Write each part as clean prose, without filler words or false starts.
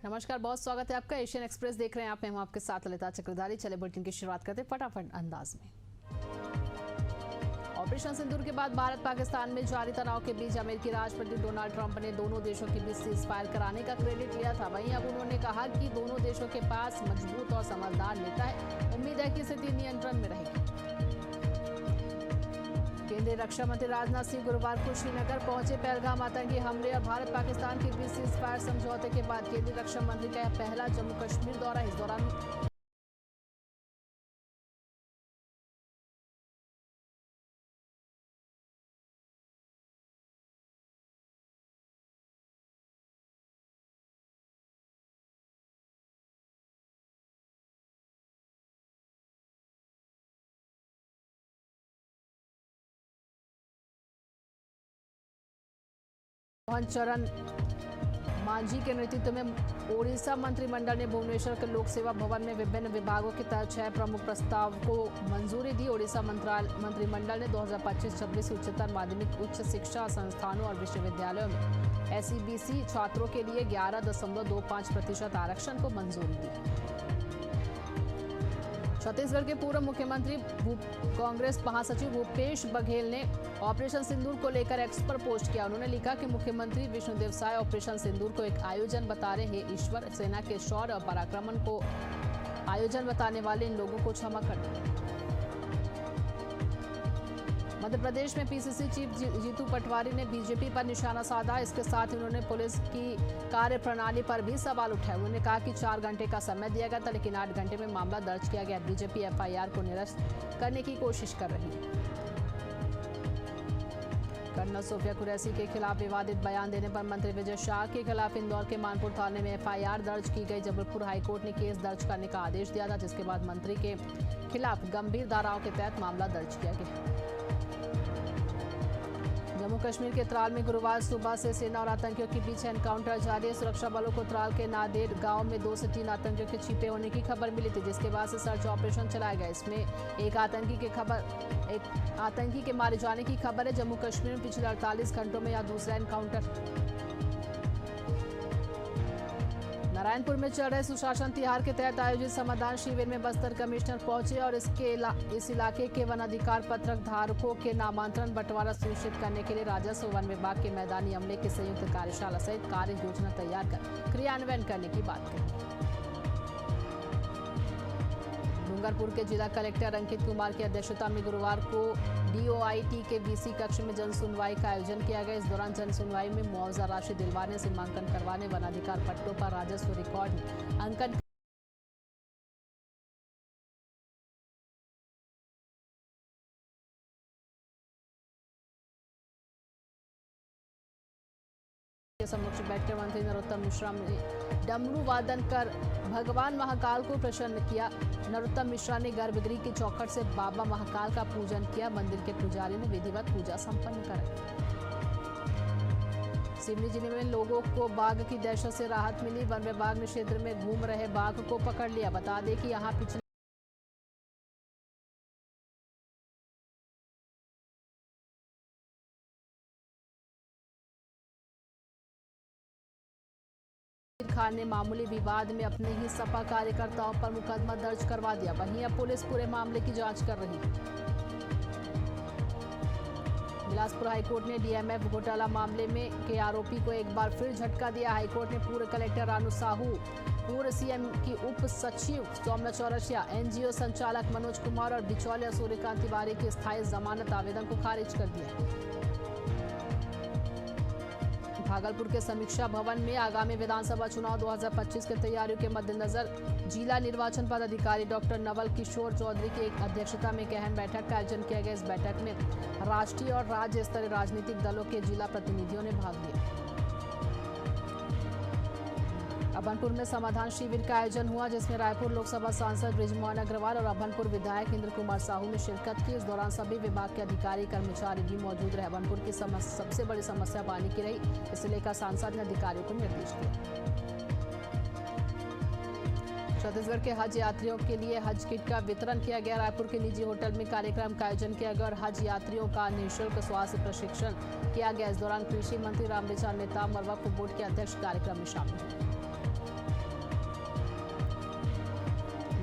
नमस्कार, बहुत स्वागत है आपका। एशियन एक्सप्रेस देख रहे हैं आप। मैं हूं आपके साथ ललिता चक्रधारी। चले बुलेटिन की शुरुआत करते हैं फटाफट अंदाज में। ऑपरेशन सिंदूर के बाद भारत पाकिस्तान में जारी तनाव के बीच अमेरिकी राष्ट्रपति डोनाल्ड ट्रंप ने दोनों देशों के बीच सीज फायर कराने का क्रेडिट लिया था। वहीं अब उन्होंने कहा कि दोनों देशों के पास मजबूत और समझदार नेता है। उम्मीद है कि स्थिति नियंत्रण में रहेगी। केंद्रीय रक्षा मंत्री राजनाथ सिंह गुरुवार को श्रीनगर पहुंचे। पहलगाम आतंकी हमले और भारत पाकिस्तान के बीच सीज फायर समझौते के बाद केंद्रीय रक्षा मंत्री का यह पहला जम्मू कश्मीर दौरा। इस दौरान मोहन चरण मांझी के नेतृत्व में ओडिशा मंत्रिमंडल ने भुवनेश्वर के लोक सेवा भवन में विभिन्न विभागों के तहत 6 प्रमुख प्रस्ताव को मंजूरी दी। ओडिशा मंत्रिमंडल ने 2025-26 उच्चतर माध्यमिक उच्च शिक्षा संस्थानों और विश्वविद्यालयों में SEBC छात्रों के लिए 11.25% आरक्षण को मंजूरी दी। छत्तीसगढ़ के पूर्व मुख्यमंत्री कांग्रेस महासचिव भूपेश बघेल ने ऑपरेशन सिंदूर को लेकर एक्स पर पोस्ट किया। उन्होंने लिखा कि मुख्यमंत्री विष्णुदेव साय ऑपरेशन सिंदूर को एक आयोजन बता रहे हैं। ईश्वर, सेना के शौर्य और पराक्रमन को आयोजन बताने वाले इन लोगों को क्षमा कर दें। मध्य प्रदेश में PCC चीफ जीतू पटवारी ने बीजेपी पर निशाना साधा। इसके साथ ही उन्होंने पुलिस की कार्यप्रणाली पर भी सवाल उठाए। उन्होंने कहा कि 4 घंटे का समय दिया गया था, लेकिन 8 घंटे में मामला दर्ज किया गया। बीजेपी FIR को निरस्त करने की कोशिश कर रही है। कर्नल सोफिया कुरैशी के खिलाफ विवादित बयान देने पर मंत्री विजय शाह के खिलाफ इंदौर के मानपुर थाने में FIR दर्ज की गई। जबलपुर हाईकोर्ट ने केस दर्ज करने का आदेश दिया था, जिसके बाद मंत्री के खिलाफ गंभीर धाराओं के तहत मामला दर्ज किया गया। जम्मू कश्मीर के त्राल में गुरुवार सुबह से सेना और आतंकियों के बीच एनकाउंटर जारी है। सुरक्षा बलों को त्राल के नादेर गांव में 2 से 3 आतंकियों के छिपे होने की खबर मिली थी, जिसके बाद से सर्च ऑपरेशन चलाया गया। इसमें एक आतंकी के मारे जाने की खबर है। जम्मू कश्मीर में पिछले 48 घंटों में यह दूसरा एनकाउंटर। नारायणपुर में चल रहे सुशासन तिहार के तहत आयोजित समाधान शिविर में बस्तर कमिश्नर पहुंचे और इस इलाके के वन अधिकार पत्रक धारकों के नामांतरण बंटवारा सुनिश्चित करने के लिए राजस्व वन विभाग के मैदानी अमले की संयुक्त कार्यशाला सहित कार्य योजना तैयार कर क्रियान्वयन करने की बात कही। डूंगरपुर के जिला कलेक्टर अंकित कुमार की अध्यक्षता में गुरुवार को DOIT के BC कक्ष में जन सुनवाई का आयोजन किया गया। इस दौरान जन सुनवाई में मुआवजा राशि दिलवाने, सीमांकन करवाने, वनाधिकार पट्टों पर राजस्व रिकॉर्ड अंकन के समक्ष बैठकर मंत्री नरोत्तम मिश्रा ने डमरू वादन कर भगवान महाकाल को प्रसन्न किया। नरोत्तम मिश्रा ने गर्भगृह की चौखट से बाबा महाकाल का पूजन किया। मंदिर के पुजारी ने विधिवत पूजा संपन्न कराई। सिवनी जिले में लोगों को बाघ की दहशत से राहत मिली। वन विभाग ने क्षेत्र में घूम रहे बाघ को पकड़ लिया। बता दें कि यहाँ पिछले खान ने मामूली विवाद में अपने ही सपा कार्यकर्ताओं पर मुकदमा दर्ज करवा दिया। वहीं अब पुलिस पूरे मामले की जांच कर रही है। बिलासपुर हाईकोर्ट ने DMF घोटाला मामले में के आरोपी को एक बार फिर झटका दिया। हाईकोर्ट ने पूर्व कलेक्टर रानू साहू, पूर्व CM की उप सचिव सौम्या चौरसिया, NGO संचालक मनोज कुमार और बिचौलिया सूर्यकांत तिवारी के स्थायी जमानत आवेदन को खारिज कर दिया। भागलपुर के समीक्षा भवन में आगामी विधानसभा चुनाव 2025 की तैयारियों के मद्देनजर जिला निर्वाचन पदाधिकारी डॉक्टर नवल किशोर चौधरी की एक अध्यक्षता में गहन बैठक का आयोजन किया गया। इस बैठक में राष्ट्रीय और राज्य स्तरीय राजनीतिक दलों के जिला प्रतिनिधियों ने भाग लिया। अभनपुर में समाधान शिविर का आयोजन हुआ, जिसमें रायपुर लोकसभा सांसद बृजमोहन अग्रवाल और अभनपुर विधायक इंद्र कुमार साहू ने शिरकत की। इस दौरान सभी विभाग के अधिकारी कर्मचारी भी मौजूद रहे। अभनपुर की सबसे बड़ी समस्या पानी की रही, इसे लेकर सांसद ने अधिकारियों को निर्देश दिए। छत्तीसगढ़ के हज यात्रियों के लिए हज किट का वितरण किया गया। रायपुर के निजी होटल में कार्यक्रम का आयोजन किया गया और हज यात्रियों का निःशुल्क स्वास्थ्य प्रशिक्षण किया गया। इस दौरान कृषि मंत्री रामविचार नेताम और वक्फ बोर्ड के अध्यक्ष कार्यक्रम में शामिल हुए।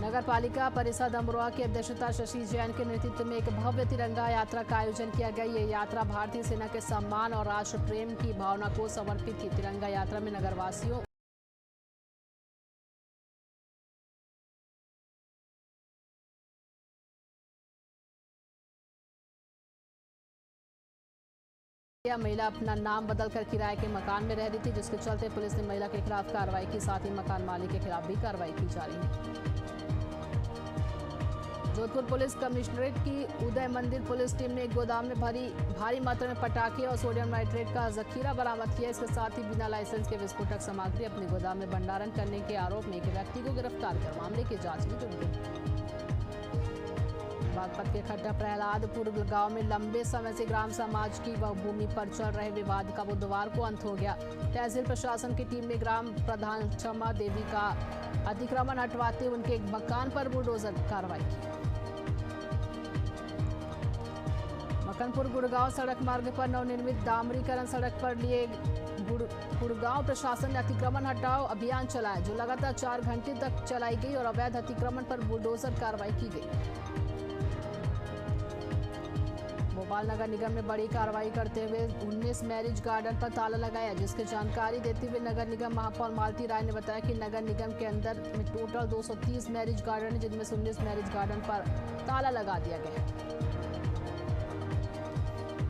नगर पालिका परिषद अमरोहा की अध्यक्षता शशि जैन के नेतृत्व में एक भव्य तिरंगा यात्रा का आयोजन किया गया। ये यात्रा भारतीय सेना के सम्मान और राष्ट्र प्रेम की भावना को समर्पित थी। तिरंगा यात्रा में नगरवासियों महिला अपना नाम बदलकर किराए के मकान में रह रही थी, जिसके चलते पुलिस ने महिला के खिलाफ कार्रवाई की। साथ ही मकान मालिक के खिलाफ भी कार्रवाई की जा रही है। जोधपुर पुलिस कमिश्नरेट की उदय मंदिर पुलिस टीम ने एक गोदाम में भारी मात्रा में पटाखे और सोडियम नाइट्रेट का जखीरा बरामद किया। इसके साथ ही बिना लाइसेंस के विस्फोटक सामग्री अपने गोदाम में भंडारण करने के आरोप में एक व्यक्ति को गिरफ्तार कर मामले की जांच में जुट गई। बागपत के खट्टा प्रहलादपुर गांव में लंबे समय से ग्राम समाज की भूमि पर चल रहे विवाद का बुधवार को अंत हो गया। तहसील प्रशासन की टीम ने ग्राम प्रधान क्षमा देवी का अतिक्रमण हटवाते उनके एक मकान पर बुलडोजर कार्रवाई की। मकनपुर गुड़गांव सड़क मार्ग पर नवनिर्मित डामरीकरण सड़क पर लिए गुड़गांव प्रशासन ने अतिक्रमण हटाओ अभियान चलाया, जो लगातार 4 घंटे तक चलाई गई और अवैध अतिक्रमण पर बुलडोजर कार्रवाई की गई। भोपाल नगर निगम ने बड़ी कार्रवाई करते हुए 19 मैरिज गार्डन पर ताला लगाया, जिसकी जानकारी देते हुए नगर निगम महापौर मालती राय ने बताया कि नगर निगम के अंदर में टोटल 230 मैरिज गार्डन है, जिनमें से 19 मैरिज गार्डन पर ताला लगा दिया गया है।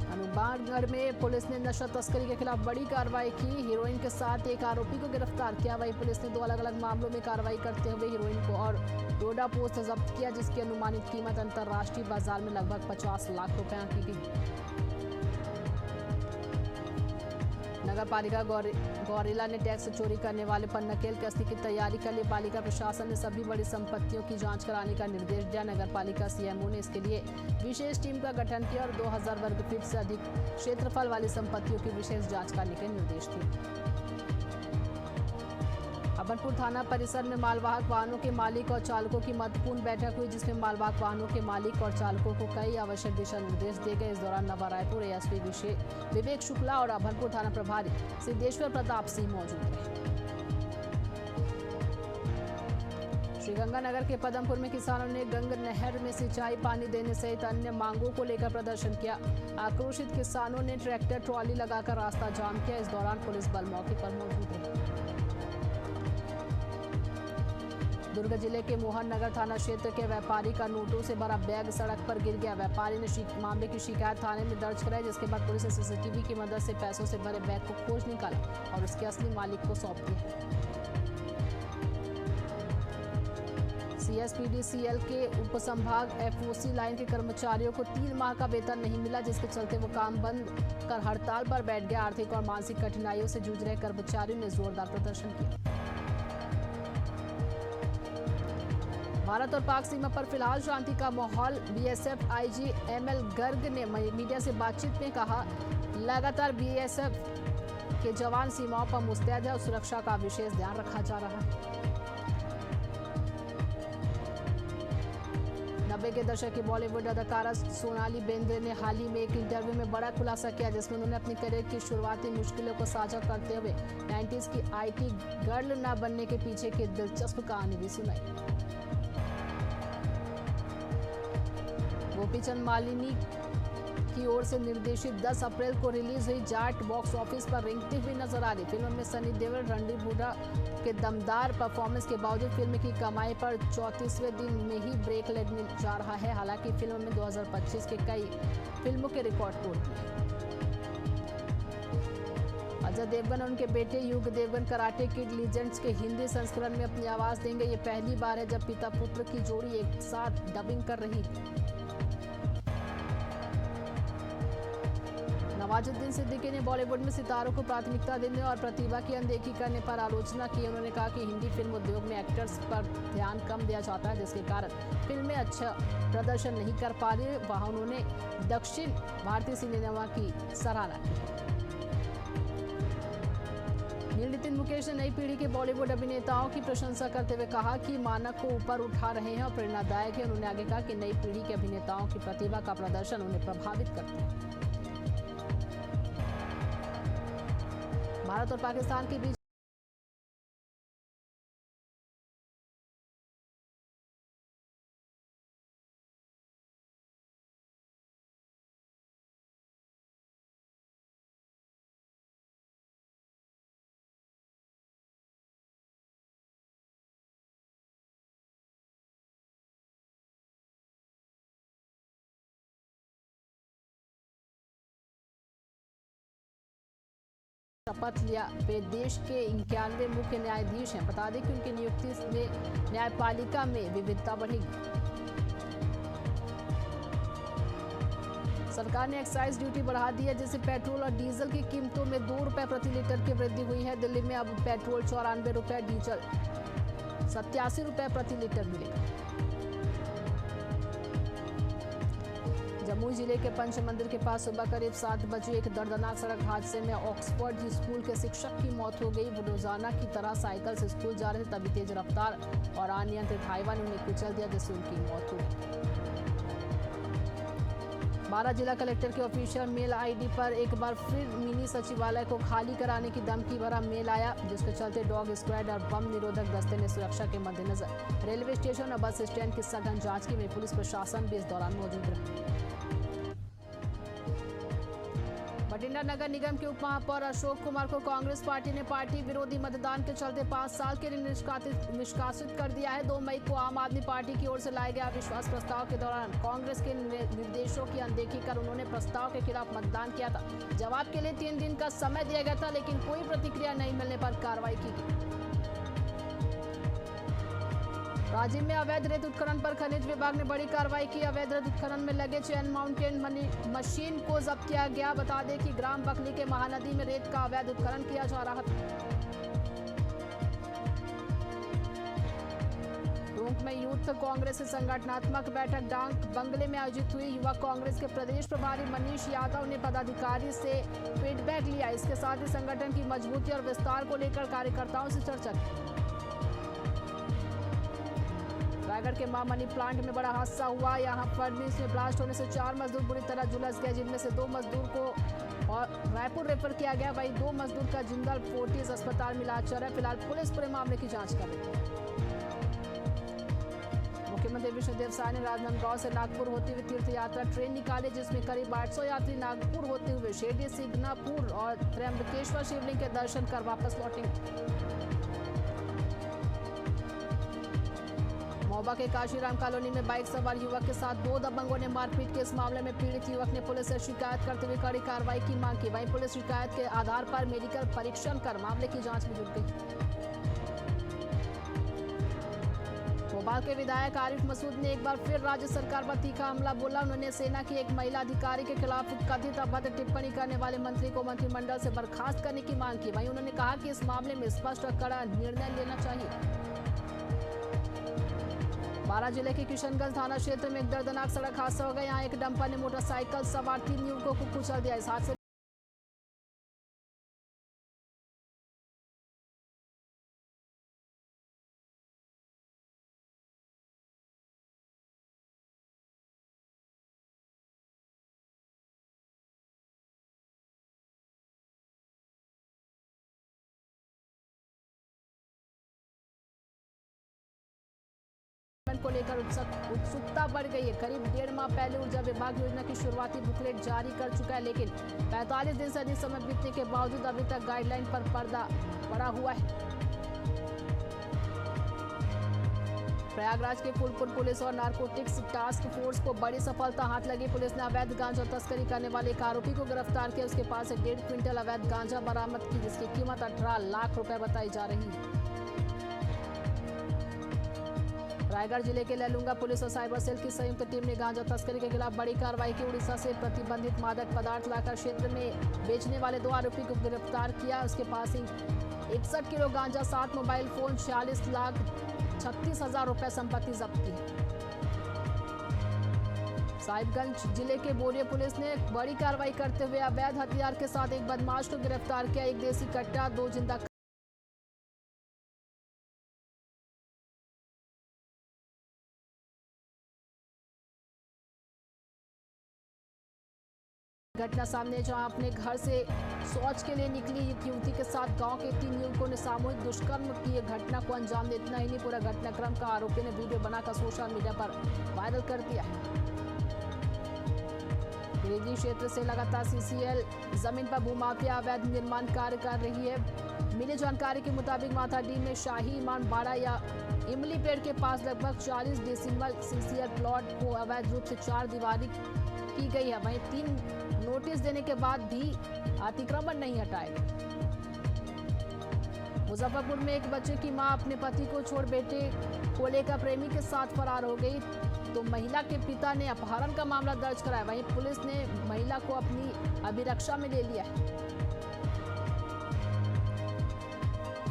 हनुमानगढ़ में पुलिस ने नशा तस्करी के खिलाफ बड़ी कार्रवाई की। हीरोइन के साथ एक आरोपी को गिरफ्तार किया। वहीं पुलिस ने 2 अलग-अलग मामलों में कार्रवाई करते हुए हीरोइन को और डोडा पोस्ट जब्त किया, जिसकी अनुमानित कीमत अंतर्राष्ट्रीय बाजार में लगभग 50 लाख रुपए की गई। नगर पालिका गौरेला ने टैक्स चोरी करने वाले पर नकेल कसने की तैयारी कर ली। पालिका प्रशासन ने सभी बड़ी संपत्तियों की जांच कराने का निर्देश दिया। नगर पालिका सीएमओ ने इसके लिए विशेष टीम का गठन किया और 2000 वर्ग फीट से अधिक क्षेत्रफल वाली संपत्तियों की विशेष जांच करने के निर्देश दिए। अभनपुर थाना परिसर में मालवाहक वाहनों के मालिक और चालकों की महत्वपूर्ण बैठक हुई, जिसमें मालवाहक वाहनों के मालिक और चालकों को कई आवश्यक दिशा निर्देश दिए गए। इस दौरान नवा रायपुर एएसपी विवेक शुक्ला और अभनपुर थाना प्रभारी सिद्धेश्वर प्रताप सिंह मौजूद रहे। श्रीगंगानगर के पदमपुर में किसानों ने गंग नहर में सिंचाई पानी देने सहित अन्य मांगों को लेकर प्रदर्शन किया। आक्रोशित किसानों ने ट्रैक्टर ट्रॉली लगाकर रास्ता जाम किया। इस दौरान पुलिस बल मौके पर मौजूद रही। दुर्ग जिले के मोहन नगर थाना क्षेत्र के व्यापारी का नोटों से भरा बैग सड़क पर गिर गया। व्यापारी ने मामले की शिकायत थाने में दर्ज कराई, जिसके बाद पुलिस ने सीसीटीवी की मदद से पैसों से भरे बैग को खोज निकाला और उसके असली मालिक को सौंप दिया। सीएसपीडीसीएल के उपसंभाग एफओसी लाइन के कर्मचारियों को 3 माह का वेतन नहीं मिला, जिसके चलते वो काम बंद कर हड़ताल पर बैठ गया। आर्थिक और मानसिक कठिनाइयों से जूझ रहे कर्मचारियों ने जोरदार प्रदर्शन किया। भारत और पाक सीमा पर फिलहाल शांति का माहौल। बीएसएफ आईजी एमएल गर्ग ने मीडिया से बातचीत में कहा, लगातार बीएसएफ के जवान सीमाओं पर मुस्तैद है और सुरक्षा का विशेष ध्यान रखा जा रहा है। 90 के दशक की बॉलीवुड अदाकारा सोनाली बेंद्रे ने हाल ही में एक इंटरव्यू में बड़ा खुलासा किया, जिसमें उन्होंने अपनी करियर की शुरुआती मुश्किलों को साझा करते हुए 90s की आईटी गर्ल न बनने के पीछे की दिलचस्प कहानी भी सुनाई। गोपीचंद मालिनी की ओर से निर्देशित 10 अप्रैल को रिलीज हुई जाट बॉक्स ऑफिस पर रेंगती हुई नजर आ रही। फिल्म में सनी देओल रणदीप हुड्डा के दमदार परफॉर्मेंस के बावजूद फिल्म की कमाई पर 34वें दिन में ही ब्रेक लगने जा रहा है। हालांकि फिल्म में 2025 के कई फिल्मों के रिकॉर्ड तोड़ दिए। अजय देवगन और उनके बेटे युग देवगन कराटे किड लीजेंड्स के हिंदी संस्करण में अपनी आवाज देंगे। ये पहली बार है जब पिता पुत्र की जोड़ी एक साथ डबिंग कर रही है। नवाजुद्दीन सिद्दीकी ने बॉलीवुड में सितारों को प्राथमिकता देने और प्रतिभा की अनदेखी करने पर आलोचना की। उन्होंने कहा कि हिंदी फिल्म उद्योग में एक्टर्स पर ध्यान कम दिया जाता है, जिसके कारण फिल्में अच्छा प्रदर्शन नहीं कर पा रही। वहां उन्होंने दक्षिण भारतीय सिनेमा की सराहना की। नील नितिन मुकेश ने नई पीढ़ी के बॉलीवुड अभिनेताओं की प्रशंसा करते हुए कहा कि मानक को ऊपर उठा रहे हैं और प्रेरणादायक है। उन्होंने आगे कहा कि नई पीढ़ी के अभिनेताओं की प्रतिभा का प्रदर्शन उन्हें प्रभावित करता है। भारत और पाकिस्तान के बीच शपथ लिया। वे देश के 91 मुख्य न्यायाधीश हैं। बता दें कि उनकी नियुक्ति में न्यायपालिका में विविधता बढ़ेगी। सरकार ने एक्साइज ड्यूटी बढ़ा दी है, जिससे पेट्रोल और डीजल की कीमतों में 2 रुपए प्रति लीटर की वृद्धि हुई है। दिल्ली में अब पेट्रोल 94 रुपए, डीजल 87 रुपए प्रति लीटर मिलेगा। जमुई जिले के पंच मंदिर के पास सुबह करीब 7 बजे एक दर्दनाक सड़क हादसे में ऑक्सफोर्ड स्कूल के शिक्षक की मौत हो गई। वो रोजाना की तरह साइकिल से स्कूल जा रहे थे, तभी तेज रफ्तार और अनियंत्रित हाईवा ने उन्हें कुचल दिया, जिससे उनकी मौत हो गई। 12 जिला कलेक्टर के ऑफिशियल मेल आईडी पर एक बार फिर मिनी सचिवालय को खाली कराने की धमकी भरा मेल आया, जिसके चलते डॉग स्क्वाड और बम निरोधक दस्ते ने सुरक्षा के मद्देनजर रेलवे स्टेशन और बस स्टैंड की सघन जांच की। पुलिस प्रशासन भी इस दौरान मौजूद रहा। बठिंडा नगर निगम के उप महापौर अशोक कुमार को कांग्रेस पार्टी ने पार्टी विरोधी मतदान के चलते 5 साल के लिए निष्कासित कर दिया है। 2 मई को आम आदमी पार्टी की ओर से लाए गए अविश्वास प्रस्ताव के दौरान कांग्रेस के निर्देशों की अनदेखी कर उन्होंने प्रस्ताव के खिलाफ मतदान किया था। जवाब के लिए 3 दिन का समय दिया गया था, लेकिन कोई प्रतिक्रिया नहीं मिलने पर कार्रवाई की गई। राजिम में अवैध रेत उत्खनन पर खनिज विभाग ने बड़ी कार्रवाई की। अवैध रेत उत्खनन में लगे चेन माउंटेन मशीन को जब्त किया गया। बता दें कि ग्राम बकली के महानदी में रेत का अवैध उत्खनन किया जा रहा था। टोंक में यूथ कांग्रेस से संगठनात्मक बैठक डाक बंगले में आयोजित हुई। युवा कांग्रेस के प्रदेश प्रभारी मनीष यादव ने पदाधिकारी से फीडबैक लिया। इसके साथ ही संगठन की मजबूती और विस्तार को लेकर कार्यकर्ताओं से चर्चा की। रायगढ़ के मां मनी प्लांट में बड़ा हादसा हुआ। यहां फर्नेस में ब्लास्ट होने से 4 मजदूर बुरी तरह झुलस गए, जिनमें से 2 मजदूर को और रायपुर रेफर किया गया। वहीं 2 मजदूर का जिंदल फोर्टिस अस्पताल में इलाज चल रहा है। फिलहाल पुलिस पूरे मामले की जांच कर रही है। मुख्यमंत्री विष्णुदेव साय ने राजनांदगांव से नागपुर होती हुई तीर्थ यात्रा ट्रेन निकाली, जिसमें करीब 800 यात्री नागपुर होते हुए शिरडी, सिग्नापुर और त्र्यंबकेश्वर शिवलिंग के दर्शन कर वापस लौटेंगे। महोबा के काशीराम कॉलोनी में बाइक सवार युवक के साथ 2 दबंगों ने मारपीट के इस मामले में पीड़ित युवक ने पुलिस से शिकायत करते हुए कड़ी कार्रवाई की मांग की। वहीं पुलिस शिकायत के आधार पर मेडिकल परीक्षण कर मामले की जांच में जुट गई। भोपाल के विधायक आरिफ मसूद ने एक बार फिर राज्य सरकार पर तीखा हमला बोला। उन्होंने सेना की एक महिला अधिकारी के खिलाफ कथित अभद्र टिप्पणी करने वाले मंत्री को मंत्रिमंडल से बर्खास्त करने की मांग की। वहीं उन्होंने कहा कि इस मामले में स्पष्ट और कड़ा निर्णय लेना चाहिए। 12 जिले के किशनगंज थाना क्षेत्र में एक दर्दनाक सड़क हादसा हो गया। यहाँ एक डंपर ने मोटरसाइकिल सवार 3 युवकों को कुचल दिया। इस हादसे को लेकर उत्सुकता बढ़ गई है। करीब 1.5 माह पहले ऊर्जा विभाग योजना की शुरुआती बुकलेट जारी कर चुका है, लेकिन 45 दिन से अधिक समय बीतने के बावजूद अभी तक गाइडलाइन पर पर्दा पड़ा हुआ है। प्रयागराज के फूलपुर पुलिस और नारकोटिक्स टास्क फोर्स को बड़ी सफलता हाथ लगी। पुलिस ने अवैध गांजा तस्करी करने वाले एक आरोपी को गिरफ्तार किया। उसके पास से 1.5 क्विंटल अवैध गांजा बरामद की, जिसकी कीमत 18 लाख रुपए बताई जा रही है। रायगढ़ जिले के लैलूंगा पुलिस और साइबर सेल की संयुक्त टीम ने गांजा तस्करी के खिलाफ बड़ी कार्रवाई की। उड़ीसा से प्रतिबंधित मादक पदार्थ लाकर क्षेत्र में बेचने वाले 2 आरोपी को गिरफ्तार किया। उसके पास ही 61 किलो गांजा, 7 मोबाइल फोन, 46,36,000 रुपए संपत्ति जब्त की। साहिबगंज जिले के बोरिया पुलिस ने बड़ी कार्रवाई करते हुए अवैध हथियार के साथ एक बदमाश को गिरफ्तार किया। 1 देसी कट्टा, 2 जिंदा घटना सामने, जहां अपने घर से शौच के लिए निकली एक युवती के साथ गांव के 3 युवकों ने सामूहिक दुष्कर्म की घटना को अंजाम दे। इतना ही नहीं, पूरा घटनाक्रम का आरोपी ने वीडियो बनाकर सोशल मीडिया पर वायरल कर दिया है। गिरिडीह क्षेत्र से लगातार सीसीएल जमीन पर भूमाफिया अवैध निर्माण कार्य कर रही है। मिली जानकारी के मुताबिक माथाडीह में शाही इमामबाड़ा या इमली पेड़ के पास लगभग 40 डेसिमल सीसीएल प्लॉट को अवैध रूप से 4 दीवारी की गई है। वहीं 3 नोटिस देने के बाद भी अतिक्रमण नहीं हटाए गए। मुजफ्फरपुर में एक बच्चे की मां अपने पति को छोड़ बेटे को लेकर प्रेमी के साथ फरार हो गई, तो महिला के पिता ने अपहरण का मामला दर्ज कराया। वहीं पुलिस ने महिला को अपनी अभिरक्षा में ले लिया है।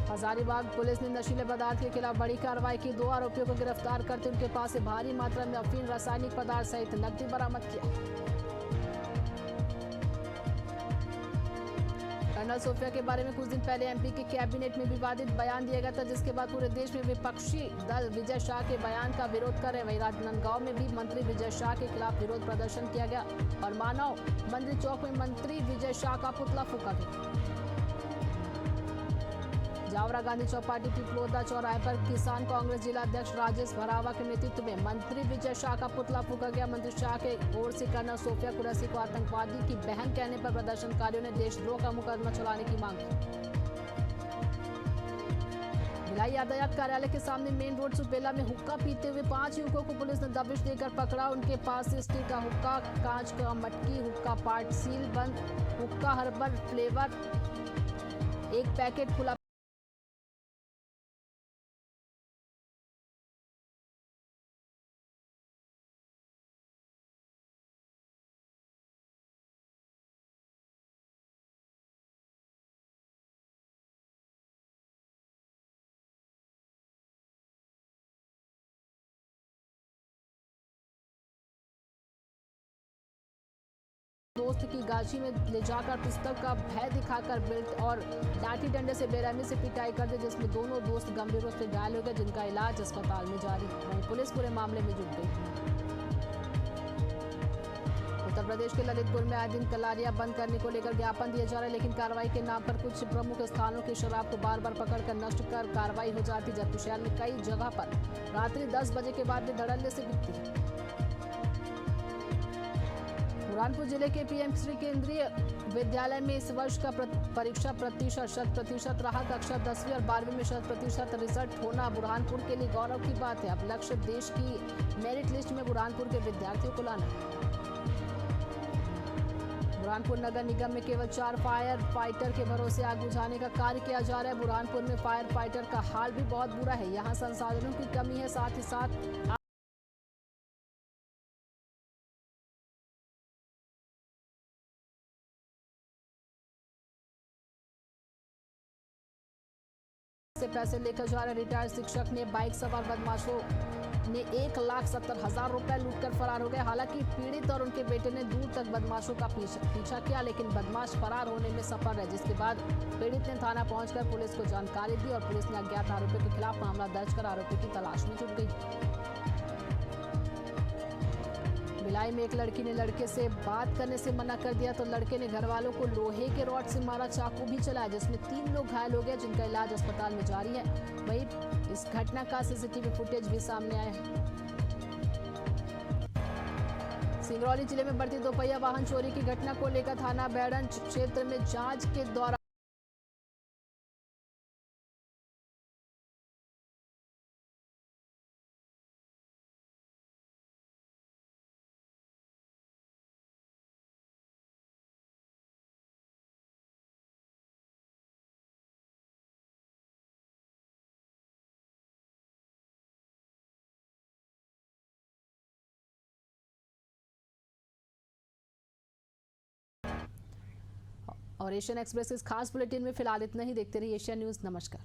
हजारीबाग पुलिस ने नशीले पदार्थ के खिलाफ बड़ी कार्रवाई की। 2 आरोपियों को गिरफ्तार करते उनके पास से भारी मात्रा में अफीम, रासायनिक पदार्थ सहित नकदी बरामद किया। कर्नल सोफिया के बारे में कुछ दिन पहले एमपी के कैबिनेट में विवादित बयान दिया गया था, जिसके बाद पूरे देश में विपक्षी दल विजय शाह के बयान का विरोध कर रहे। वहीं राजनांदगांव में भी मंत्री विजय शाह के खिलाफ विरोध प्रदर्शन किया गया और मानव मंदिर चौक में मंत्री विजय शाह का पुतला फूंका गया। जावरा गांधी चौपाटी पिपलोदा चौराहे पर किसान कांग्रेस जिला अध्यक्ष राजेश भरावा के नेतृत्व में मंत्री विजय शाह का पुतला फूंका गया। मंत्री शाह के ओर से कर्नल सोफिया कुरैशी को आतंकवादी की बहन कहने पर प्रदर्शनकारियों ने देशद्रोह का मुकदमा चलाने की मांग की। भिलाई यातायात कार्यालय के सामने मेन रोड सुपेला में हुक्का पीते हुए 5 युवकों को पुलिस ने दबिश देकर पकड़ा। उनके पास से स्टील का हुक्का, कांच का मटकी, हुक्का पार्ट सील बंद, हुक्का हर्बल फ्लेवर, एक पैकेट खुला दोस्त की गाची में ले जाकर पिस्तौल का भय दिखाकर बेल्ट और लाठी डंडे से बेरहमी से पिटाई कर दी, जिसमें दोनों दोस्त गंभीर रूप से घायल हो गए, जिनका इलाज अस्पताल में जारी। वहीं पुलिस पूरे मामले में जुट गई। उत्तर प्रदेश के ललितपुर में आए दिन कलारियां बंद करने को लेकर ज्ञापन दिए जा रहे, लेकिन कार्रवाई के नाम पर कुछ प्रमुख स्थानों की शराब को बार बार पकड़कर नष्ट कर कार्रवाई हो जाती, जबकि शहर में कई जगह पर रात्रि 10 बजे के बाद भी धड़ल्ले से बिकती है। बुरहानपुर जिले के पीएमश्री केंद्रीय विद्यालय में इस वर्ष का परीक्षा प्रतिशत 100% रहा। कक्षा 10वीं और 12वीं में 100% रिजल्ट होना बुरहानपुर के लिए गौरव की बात है। अब लक्ष्य देश की मेरिट लिस्ट में बुरहानपुर के विद्यार्थियों को लाना। बुरहानपुर नगर निगम में केवल 4 फायर फाइटर के भरोसे आग बुझाने का कार्य किया जा रहा है। बुरहानपुर में फायर फाइटर का हाल भी बहुत बुरा है। यहाँ संसाधनों की कमी है, साथ ही साथ से पैसे लेकर जा रहे रिटायर्ड शिक्षक ने बाइक सवार बदमाशों ने 1,70,000 रुपए लूटकर फरार हो गए। हालांकि पीड़ित और उनके बेटे ने दूर तक बदमाशों का पीछा किया, लेकिन बदमाश फरार होने में सफल रहे, जिसके बाद पीड़ित ने थाना पहुंचकर पुलिस को जानकारी दी और पुलिस ने अज्ञात आरोपियों के खिलाफ मामला दर्ज कर आरोपी की तलाश में जुट गई। भिलाई में एक लड़की ने लड़के से बात करने से मना कर दिया, तो लड़के ने घर वालों को लोहे के रॉड से मारा, चाकू भी चलाया, जिसमें 3 लोग घायल हो गए, जिनका इलाज अस्पताल में जारी है। वहीं इस घटना का सीसीटीवी फुटेज भी सामने आया है। सिंगरौली जिले में बढ़ती दोपहिया वाहन चोरी की घटना को लेकर थाना बैड़न क्षेत्र में जांच के दौरान और एशियन एक्सप्रेस इस खास बुलेटिन में फिलहाल इतना ही। देखते रहिए एशियन न्यूज़। नमस्कार।